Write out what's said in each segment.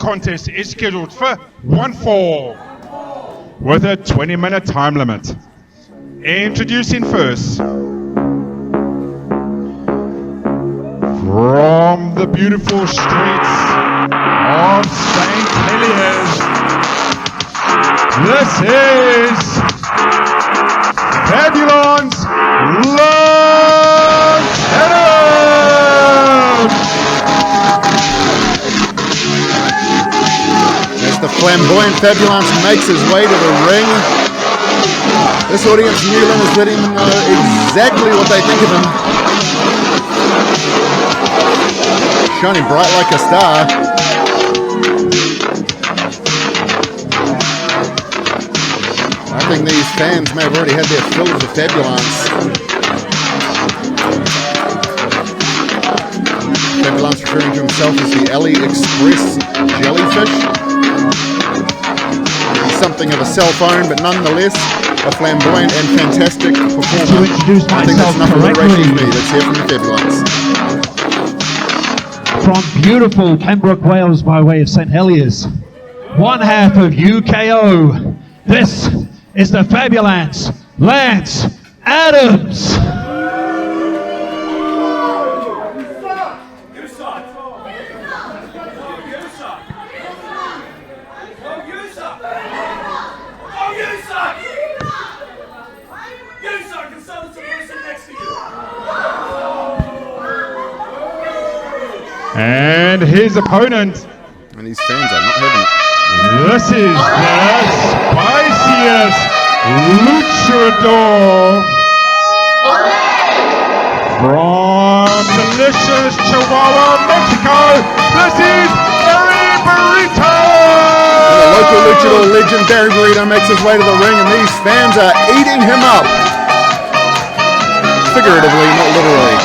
contest is scheduled for one fall with a 20-minute time limit. Introducing first, from the beautiful streets of St. Heliers, this is Fabulon's LanceAdams! As the flamboyant Fabulance makes his way to the ring, this audience in Newland is letting them know exactly what they think of him. Shining bright like a star. I think these fans may have already had their fill of the Fabulance. Fabulance referring to himself as the AliExpress jellyfish. He's something of a cell phone, but nonetheless a flamboyant and fantastic performer. To introduce I think that's myself enough alliteration for me. correctly, Let's hear from the Fabulance. from beautiful Pembroke, Wales, by way of St. Heliers, one half of UKO. This is the Fabulance LanceAdams. And his opponent, And these fans are not having it. this is the spiciest luchador from delicious Chihuahua, Mexico. This is Barry Burrito. The local luchador legend Barry Burrito makes his way to the ring, and these fans are eating him up. Figuratively, not literally.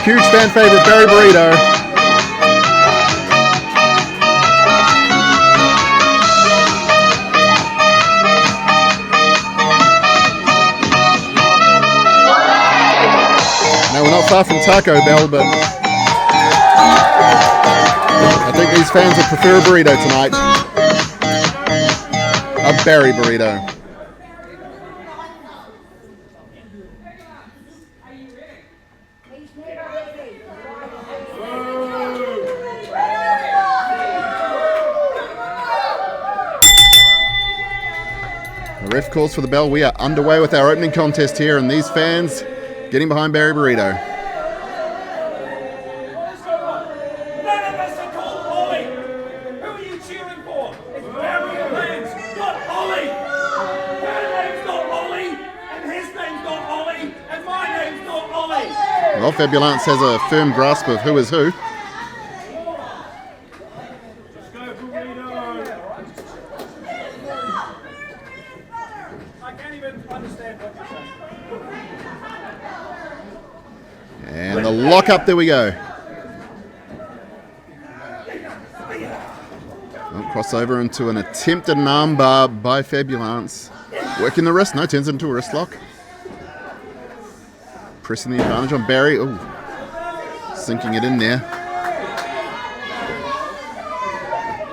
Huge fan favorite Barry Burrito. Now we're not far from Taco Bell, but I think these fans would prefer a burrito tonight. A Barry Burrito. The ref calls for the bell. We are underway with our opening contest here, and these fans getting behind Barry Burrito. Well, Fabulance has a firm grasp of who is who. And the lock up, there we go. Crossover into an attempted armbar by Fabulance. Working the wrist, no, turns into a wrist lock. Pressing the advantage on Barry. Ooh, sinking it in there.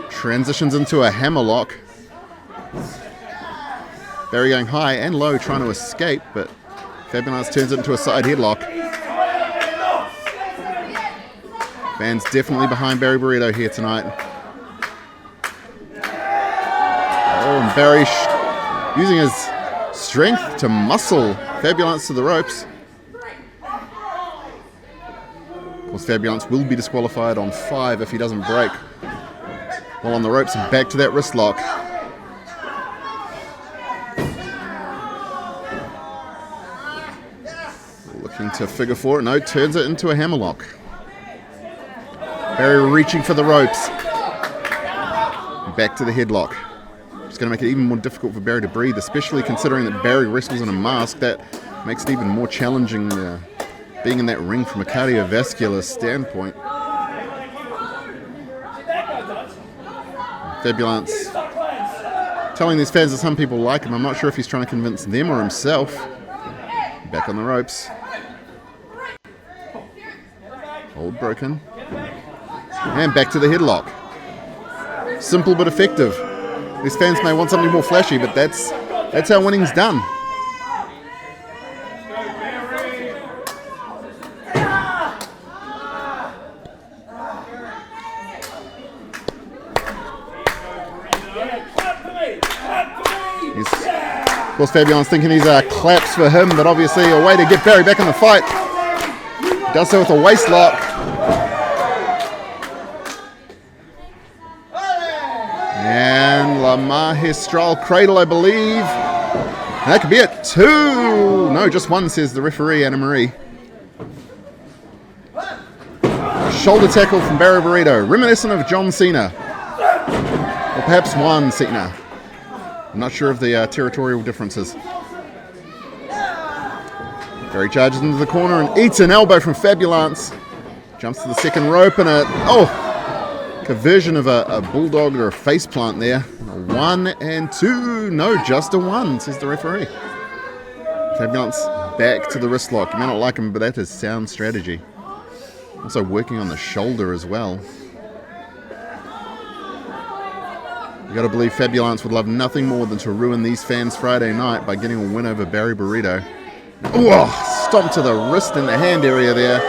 Transitions into a hammerlock. Barry going high and low, trying to escape, but Fabulance turns it into a side headlock. Fans definitely behind Barry Burrito here tonight. Oh, and Barry using his strength to muscle Fabulance to the ropes. Of course, Fabulance will be disqualified on 5 if he doesn't break. While on the ropes and back to that wrist lock. Looking to figure 4. No, turns it into a hammerlock. Barry reaching for the ropes. Back to the headlock. It's going to make it even more difficult for Barry to breathe, especially considering that Barry wrestles in a mask. That makes it even more challenging being in that ring from a cardiovascular standpoint. Fabulance telling these fans that some people like him. I'm not sure if he's trying to convince them or himself. Back on the ropes. Hold broken. And back to the headlock. Simple but effective. These fans may want something more flashy, but that's how winning's done. Of course, Fabulon's thinking these are claps for him, but obviously a way to get Barry back in the fight. He does so with a waist lock. And La Magistral Cradle, I believe. And that could be it. 2. No, just 1, says the referee, Anna Marie. A shoulder tackle from Barry Burrito, reminiscent of John Cena. Or perhaps one Cena. I'm not sure of the territorial differences. Barry charges into the corner and eats an elbow from Fabulance. Jumps to the second rope and a conversion of a bulldog or a face plant there. 1 and 2. No, just a 1, says the referee. Fabulance back to the wrist lock. You may not like him, but that is sound strategy. Also working on the shoulder as well. You got to believe Fabulance would love nothing more than to ruin these fans' Friday night by getting a win over Barry Burrito. Oh, stomp to the wrist and the hand area there.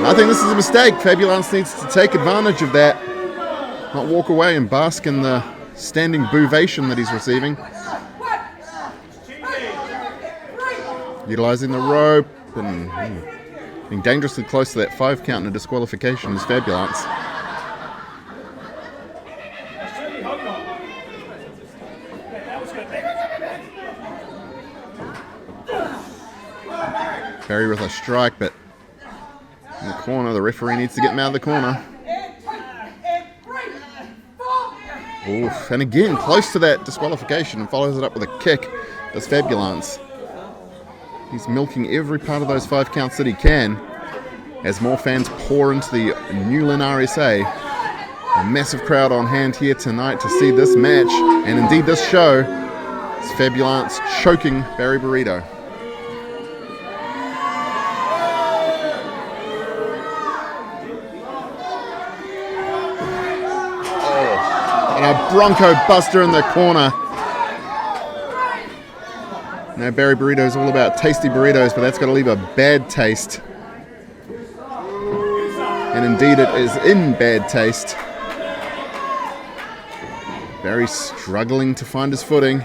I think this is a mistake. Fabulance needs to take advantage of that. Not walk away and bask in the standing boovation that he's receiving. Utilizing the rope and being dangerously close to that 5 count and a disqualification is Fabulance. Barry with a strike, but in the corner, the referee needs to get him out of the corner. Oof, and again, close to that disqualification and follows it up with a kick. Does Fabulance. He's milking every part of those 5 counts that he can as more fans pour into the Newland RSA. A massive crowd on hand here tonight to see this match and indeed this show. It's Fabulance choking Barry Burrito. And a Bronco Buster in the corner. Now Barry Burrito is all about tasty burritos, but that's got to leave a bad taste. And indeed it is in bad taste. Barry struggling to find his footing.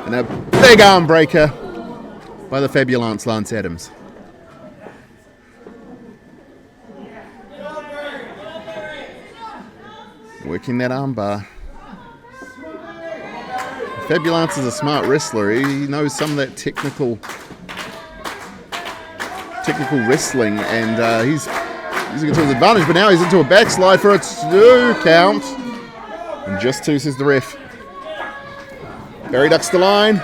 And a big arm breaker by the Fabulance LanceAdams. Working that armbar. Fabulance is a smart wrestler. He knows some of that technical wrestling, and he's using it to his advantage. But now he's into a backslide for a 2 count, and just 2, says the ref. Barry ducks the line,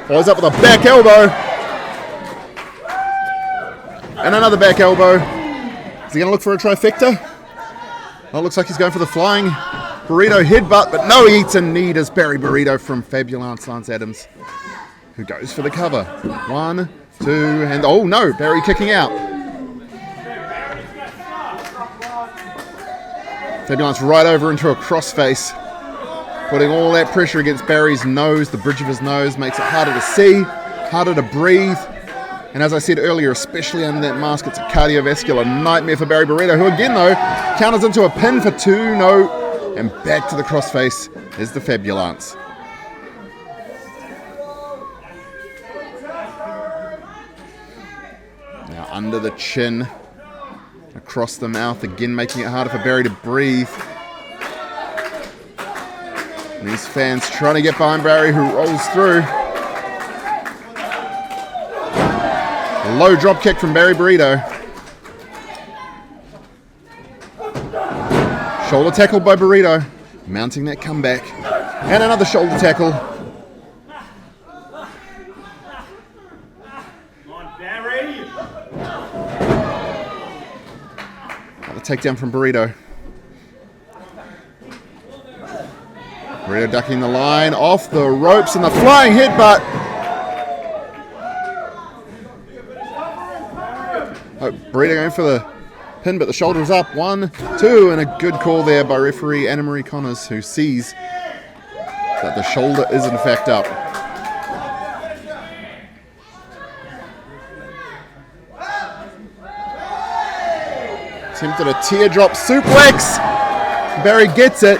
follows up with a back elbow, and another back elbow. Is he going to look for a trifecta? Well, it looks like he's going for the flying Burrito headbutt, but no, he eats a knee as Barry Burrito from Fabulance LanceAdams, who goes for the cover. 1, 2, and oh no, Barry kicking out. Fabulance right over into a crossface, putting all that pressure against Barry's nose, the bridge of his nose, makes it harder to see, harder to breathe. And as I said earlier, especially under that mask, it's a cardiovascular nightmare for Barry Burrito, who again, though, counters into a pin for 2, no, and back to the crossface is the Fabulance. Now under the chin, across the mouth, again making it harder for Barry to breathe. And these fans trying to get behind Barry, who rolls through. Low drop kick from Barry Burrito. Shoulder tackle by Burrito, mounting that comeback. And another shoulder tackle. Another takedown from Burrito. Burrito ducking the line, off the ropes, and the flying headbutt. Burrito going for the pin, but the shoulder is up. 1, 2, and a good call there by referee Anna Marie Connors, who sees that the shoulder is in fact up. Attempted a teardrop suplex. Barry gets it.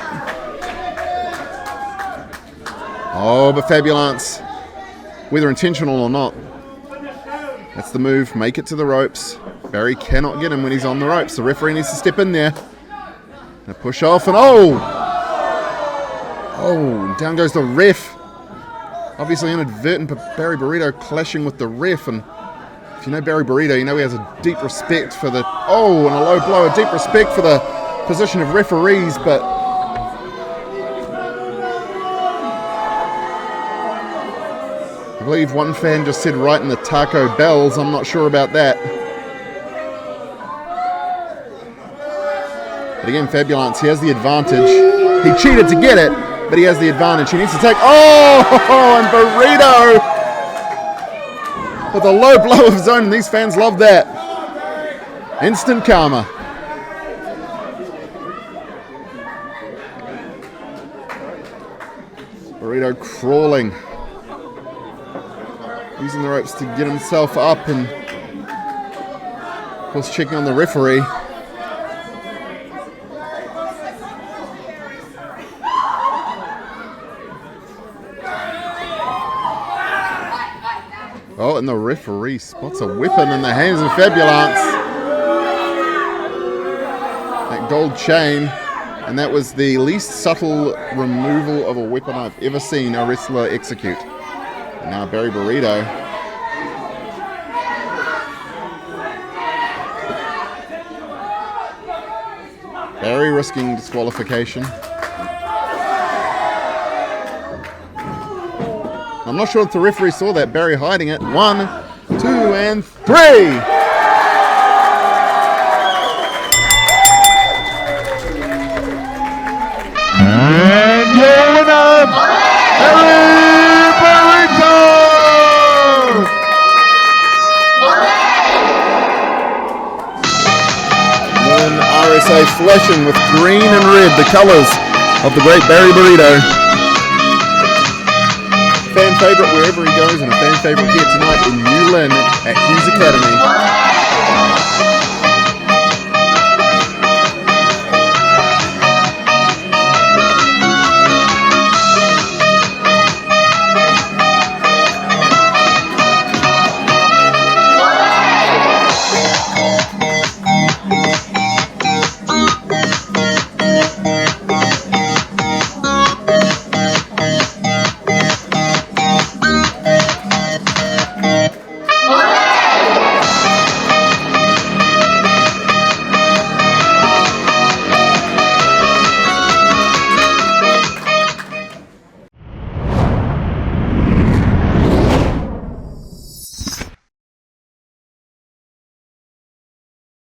Oh, but Fabulance, whether intentional or not, that's the move. Make it to the ropes. Barry cannot get him when he's on the ropes. The referee needs to step in there. And push off, and oh, down goes the ref. Obviously inadvertent, but Barry Burrito clashing with the ref. And if you know Barry Burrito, you know he has a deep respect for the, and a low blow, a deep respect for the position of referees, but I believe one fan just said right in the Taco Bells. I'm not sure about that. But again, Fabulance, he has the advantage. He cheated to get it, but he has the advantage. He needs to take, and Burrito with a low blow of his own. These fans love that. Instant karma. Burrito crawling. Using the ropes to get himself up, and of course checking on the referee. Oh, and the referee spots a weapon in the hands of Fabulance. That gold chain, and that was the least subtle removal of a weapon I've ever seen a wrestler execute. And now Barry Burrito. Barry risking disqualification. I'm not sure if the referee saw that. Barry hiding it. 1, 2, and 3. And your winner, Barry Burrito! Then RSA flashing with green and red, the colours of the great Barry Burrito. Fan favourite wherever he goes, and a fan favourite here tonight in New Zealand at Hughes Academy.